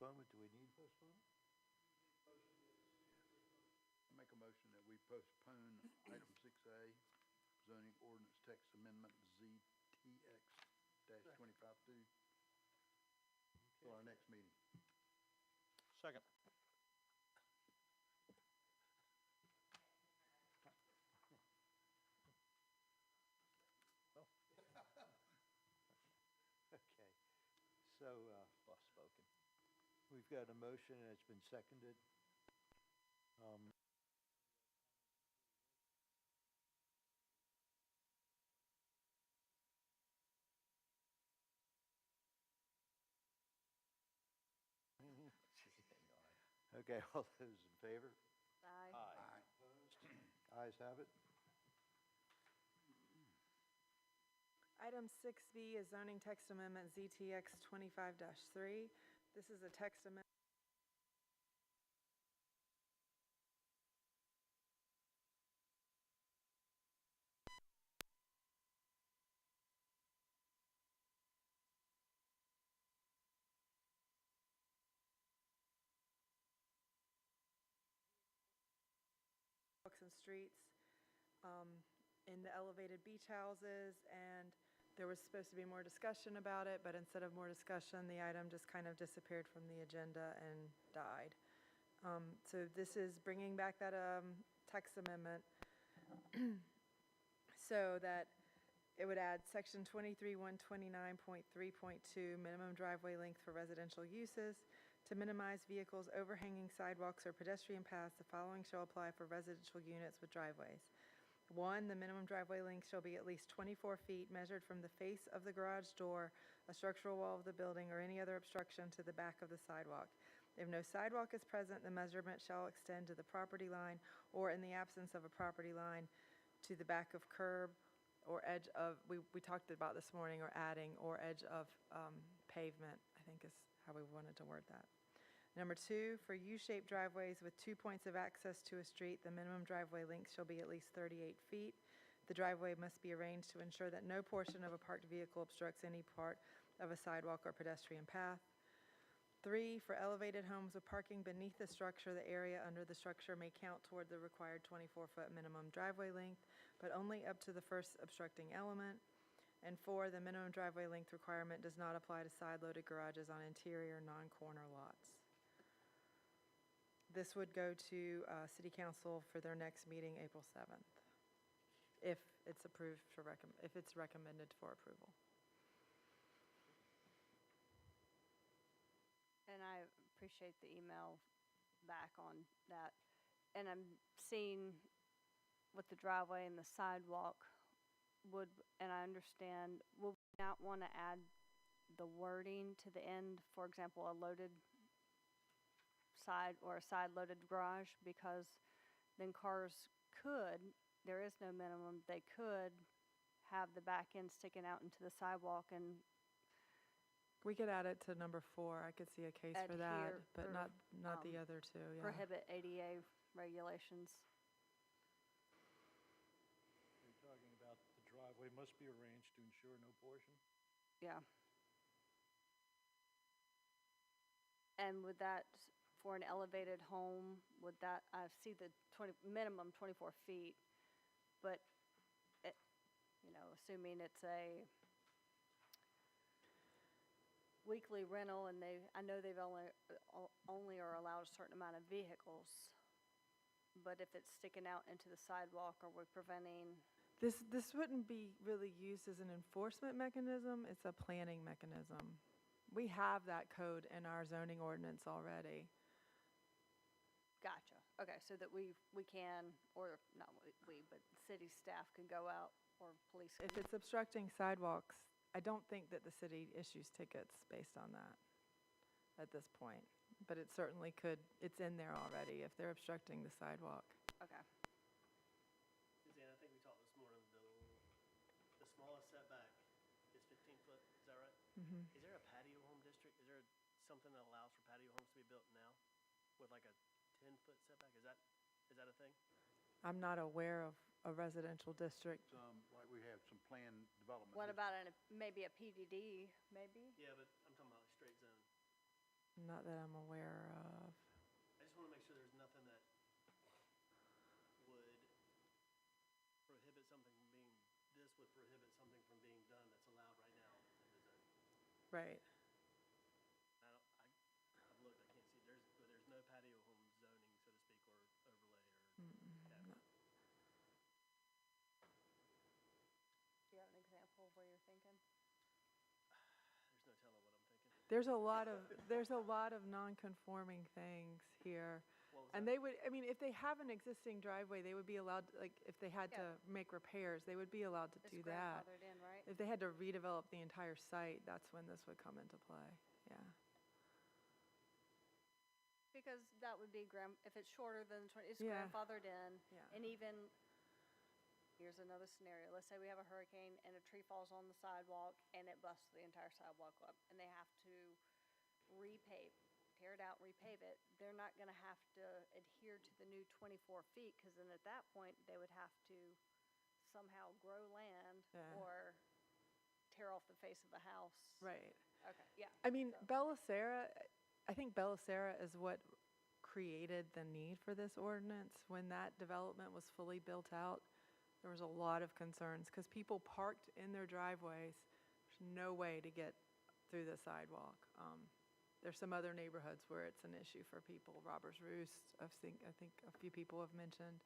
postponement? Do we need postponement? Make a motion that we postpone item 6A, zoning ordinance text amendment ZTX-252 till our next meeting. Second. Okay. So, Well spoken. we've got a motion and it's been seconded. Okay, all those in favor? Aye. Aye. Ayes have it. Item 6B is zoning text amendment ZTX 25-3. This is a text amendment. Sidewalks and streets in the elevated beach houses, and there was supposed to be more discussion about it, but instead of more discussion, the item just kind of disappeared from the agenda and died. So this is bringing back that text amendment so that it would add section 23-129.3.2, minimum driveway length for residential uses. To minimize vehicles overhanging sidewalks or pedestrian paths, the following shall apply for residential units with driveways. 1, the minimum driveway length shall be at least 24 feet measured from the face of the garage door, a structural wall of the building, or any other obstruction to the back of the sidewalk. If no sidewalk is present, the measurement shall extend to the property line, or in the absence of a property line, to the back of curb or edge of, we talked about this morning, or adding, or edge of pavement, I think is how we wanted to word that. Number 2, for U-shaped driveways with 2 points of access to a street, the minimum driveway length shall be at least 38 feet. The driveway must be arranged to ensure that no portion of a parked vehicle obstructs any part of a sidewalk or pedestrian path. 3, for elevated homes with parking beneath the structure, the area under the structure may count toward the required 24-foot minimum driveway length, but only up to the first obstructing element. And 4, the minimum driveway length requirement does not apply to side-loaded garages on interior non-corner lots. This would go to City Council for their next meeting, April 7th, if it's approved for if it's recommended for approval. And I appreciate the email back on that. And I'm seeing with the driveway and the sidewalk and I understand, would we not want to add the wording to the end, for example, a loaded side or a side loaded garage, because then cars could, there is no minimum, they could have the back end sticking out into the sidewalk and We could add it to number 4. I could see a case for that, adhere but or, not the other two, yeah. prohibit ADA regulations. You're talking about the driveway must be arranged to ensure no portion? Yeah. And would that, for an elevated home, would that, I see the minimum 24 feet, but, assuming it's a weekly rental and I know they've only are allowed a certain amount of vehicles, but if it's sticking out into the sidewalk, are we preventing? This wouldn't be really used as an enforcement mechanism, it's a planning mechanism. We have that code in our zoning ordinance already. Gotcha. Okay, so that we can, or not we, but city staff can go out, or police. If it's obstructing sidewalks, I don't think that the city issues tickets based on that at this point. But it certainly could, it's in there already if they're obstructing the sidewalk. Okay. Suzanne, I think we talked this morning, the smallest setback is 15 foot, is that right? Mm-hmm. Is there a patio home district? Is there something that allows for patio homes to be built now with like a 10-foot setback? Is that a thing? I'm not aware of a residential district. Like we have some planned development. What about maybe a PDD, maybe? Yeah, but I'm talking about like straight zone. Not that I'm aware of. I just wanna make sure there's nothing that would prohibit something from being, this would prohibit something from being done that's allowed right now in the zone. Right. I've looked, I can't see, there's no patio home zoning, so to speak, or overlay or, okay. No. Do you have an example of where you're thinking? There's no telling what I'm thinking. There's a lot of non-conforming things here. What was And that? they would, I mean, if they have an existing driveway, they would be allowed, like, if they had Yeah. to make repairs, they would be allowed to It's do that. grandfathered in, right? If they had to redevelop the entire site, that's when this would come into play, yeah. Because that would be if it's shorter than 20, it's Yeah. grandfathered in. Yeah. And even, here's another scenario. Let's say we have a hurricane and a tree falls on the sidewalk and it busts the entire sidewalk up and they have to tear it out, repave it. They're not gonna have to adhere to the new 24 feet, because then at that point, they would have to somehow grow land Yeah. or tear off the face of the house. Right. Okay, yeah. I mean, so- I think Belisara is what created the need for this ordinance. When that development was fully built out, there was a lot of concerns, because people parked in their driveways. There's no way to get through the sidewalk. There's some other neighborhoods where it's an issue for people. Robbers Roost, I think a few people have mentioned.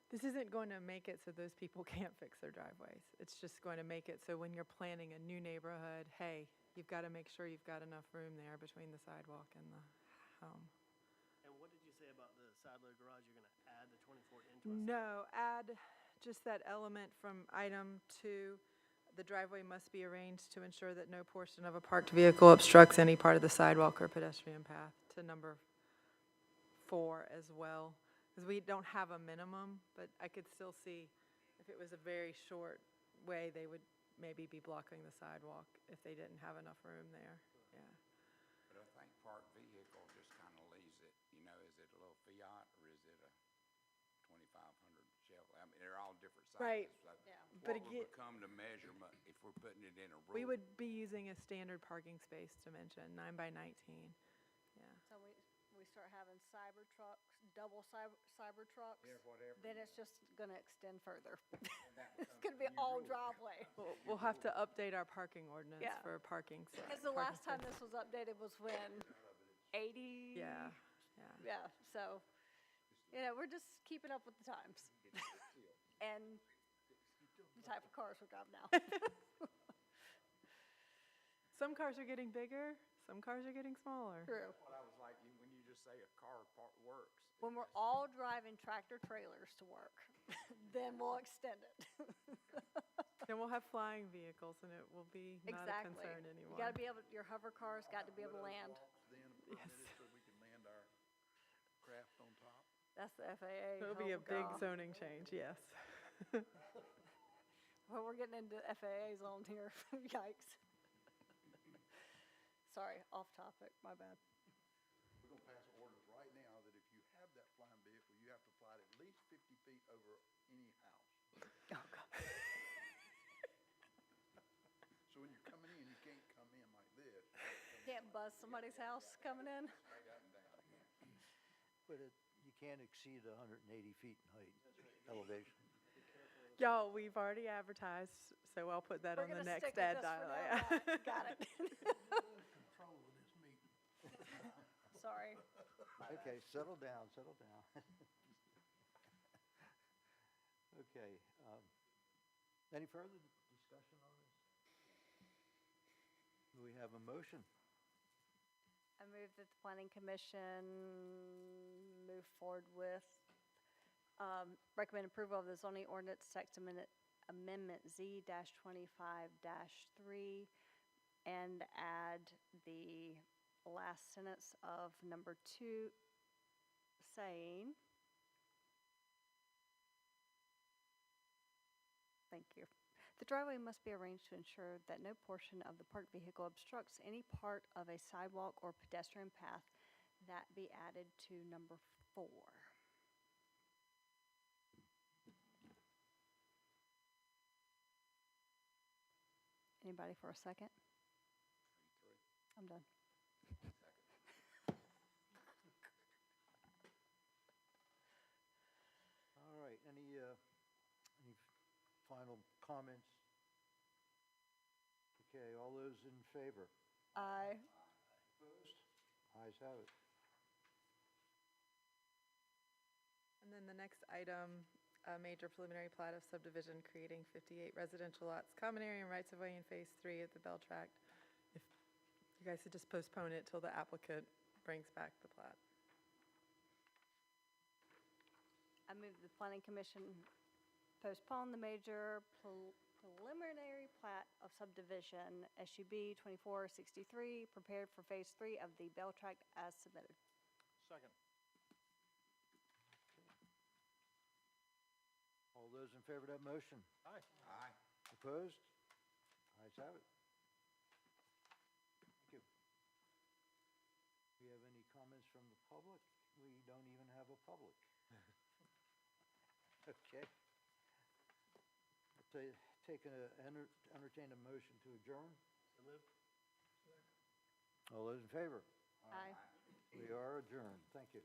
This isn't going to make it so those people can't fix their driveways. It's just going to make it so when you're planning a new neighborhood, hey, you've got to make sure you've got enough room there between the sidewalk and the home. And what did you say about the side load garage? You're gonna add the 24 into a side? No, add just that element from item 2. The driveway must be arranged to ensure that no portion of a parked vehicle obstructs any part of the sidewalk or pedestrian path, to number 4 as well. Because we don't have a minimum, but I could still see if it was a very short way, they would maybe be blocking the sidewalk if they didn't have enough room there, yeah. But I think parked vehicle just kind of leaves it, you know, is it a little Fiat or is it a 2500 Chevrolet? I mean, they're all different sizes. Right. So Yeah. But what would again- become the measurement if we're putting it in a rule? We would be using a standard parking space dimension, 9 by 19, yeah. So we start having cyber trucks, double cyber trucks. Yeah, whatever. Then it's just gonna extend further. That It's becomes gonna the be new all rule. driveway. We'll have to update our parking ordinance Yeah. for parking. Because the last time this was updated was when 80. Yeah, yeah. Yeah, so, we're just keeping up with the times. And the type of cars we drive now. Some cars are getting bigger, some cars are getting smaller. True. What I was like, when you just say a car works. When we're all driving tractor trailers to work, then we'll extend it. Then we'll have flying vehicles and it will be not a Exactly. concern You anymore. gotta be able, your hover car's got to be able to land. Then permitted so we can land our craft on top. That's the FAA. It'll be a big hover car. zoning change, yes. Well, we're getting into FAA zone here. Yikes. Sorry, off topic, my bad. We're gonna pass an ordinance right now that if you have that flying vehicle, you have to fly it at least 50 feet over any house. Oh, God. So when you're coming in, you can't come in like this. Can't buzz somebody's house coming in? But you can't exceed 180 feet in height elevation. Y'all, we've already advertised, so I'll put that We're on the gonna next stick with ad this for dial. now. Yeah. Got it. Control of this meeting. Sorry. Okay, settle down, settle down. Okay, any further discussion on this? Do we have a motion? I move that the planning commission move forward with, recommend approval of the zoning ordinance text amendment Z-25-3 and add the last sentence of number 2 saying, thank you. The driveway must be arranged to ensure that no portion of the parked vehicle obstructs any part of a sidewalk or pedestrian path. That be added to number 4. Anybody for a second? I'm done. All right, any final comments? Okay, all those in favor? Aye. Opposed? Ayes have it. And then the next item, a major preliminary plat of subdivision creating 58 residential lots, common area and rights of way in Phase 3 of the Bell Tract. If you guys could just postpone it till the applicant brings back the plat. I move the planning commission postpone the major preliminary plat of subdivision SUB 2463 prepared for Phase 3 of the Bell Tract as submitted. Second. All those in favor of that motion? Aye. Aye. Opposed? Ayes have it. Thank you. Do we have any comments from the public? We don't even have a public. Okay. Entertain a motion to adjourn. So moved. All those in favor? Aye. We are adjourned. Thank you.